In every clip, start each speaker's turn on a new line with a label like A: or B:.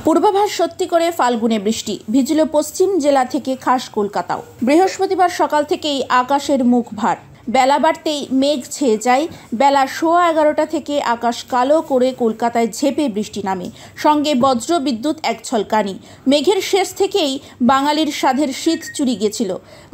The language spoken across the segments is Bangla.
A: পূর্বাভাস সত্যি করে ফাল্গুনে বৃষ্টি ভিজল পশ্চিম জেলা থেকে খাস কলকাতাও। বৃহস্পতিবার সকাল থেকেই আকাশের মুখ ভার। বেলা বাড়তেই মেঘ ছেয়ে যায়। বেলা 11:15 থেকে আকাশ কালো করে কলকাতায় ঝেঁপে বৃষ্টি নামে, সঙ্গে বজ্র বিদ্যুৎ এক ঝলকানি। মেঘের শেষ থেকেই বাঙালির সাধের শীত চুরি গেছিল।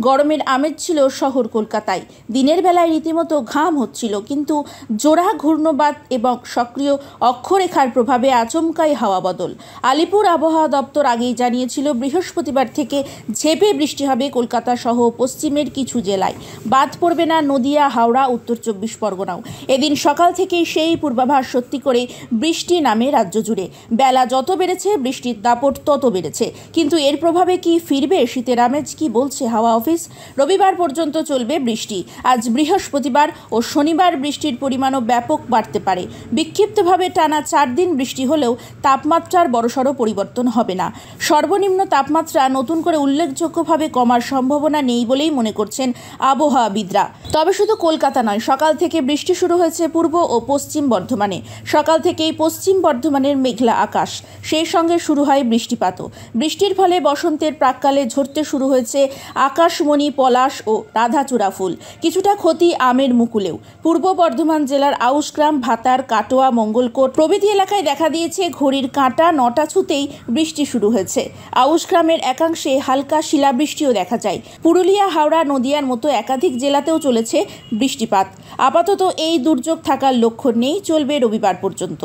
A: গরমের আমেজ ছিল শহর কলকাতায়। দিনের বেলায় রীতিমতো ঘাম হচ্ছিল, কিন্তু জোড়া ঘূর্ণবাত এবং সক্রিয় অক্ষরেখার প্রভাবে আচমকাই হাওয়া বদল। আলিপুর আবহাওয়া দপ্তর আগেই জানিয়েছিল বৃহস্পতিবার থেকে ঝেঁপে বৃষ্টি হবে কলকাতা সহ পশ্চিমের কিছু জেলায়। বাদ পড়বে না নদিয়া, হাওড়া, উত্তর 24 পরগনাও। এদিন সকাল থেকেই সেই পূর্বাভাস সত্যি করে বৃষ্টি নামে রাজ্য জুড়ে। বেলা যত বেড়েছে বৃষ্টির দাপট তত বেড়েছে, কিন্তু এর প্রভাবে কি ফিরবে শীতের আমেজ? কি বলছে হাওয়া অফিস? রবিবার পর্যন্ত চলবে বৃষ্টি। আজ বৃহস্পতিবার ও শনিবার বৃষ্টির পরিমাণও ব্যাপক বাড়তে পারে। বিক্ষিপ্তভাবে টানা 4 দিন বৃষ্টি হলেও তাপমাত্রার বড়সড় পরিবর্তন হবে না। সর্বনিম্ন তাপমাত্রা নতুন করে উল্লেখযোগ্যভাবে কমার সম্ভাবনা নেই বলেই মনে করছেন আবহাওয়াবিদরা। তবে শুধু কলকাতা নয়, সকাল থেকে বৃষ্টি শুরু হয়েছে পূর্ব ও পশ্চিম বর্ধমানে। সকাল থেকেই পশ্চিম বর্ধমানের মেঘলা আকাশ, সেই সঙ্গে শুরু হয় বৃষ্টিপাতও। বৃষ্টির ফলে বসন্তের প্রাক্কালে ঝরতে শুরু হয়েছে আকাশমণি, পলাশ ও রাধাচূড়া ফুল। কিছুটা ক্ষতি আমের মুকুলেও। পূর্ব বর্ধমান জেলার আউশগ্রাম, ভাতার, কাটোয়া, মঙ্গলকোট প্রভৃতি এলাকায় দেখা দিয়েছে ঘড়ির কাঁটা 9টা ছুঁতেই বৃষ্টি শুরু হয়েছে। আউশগ্রামের একাংশে হালকা শিলাবৃষ্টিও দেখা যায়। পুরুলিয়া, হাওড়া, নদিয়ার মতো একাধিক জেলাতেও চলেছে বৃষ্টিপাত। আপাতত এই দুর্যোগ থাকার লক্ষণ নেই, চলবে রবিবার পর্যন্ত।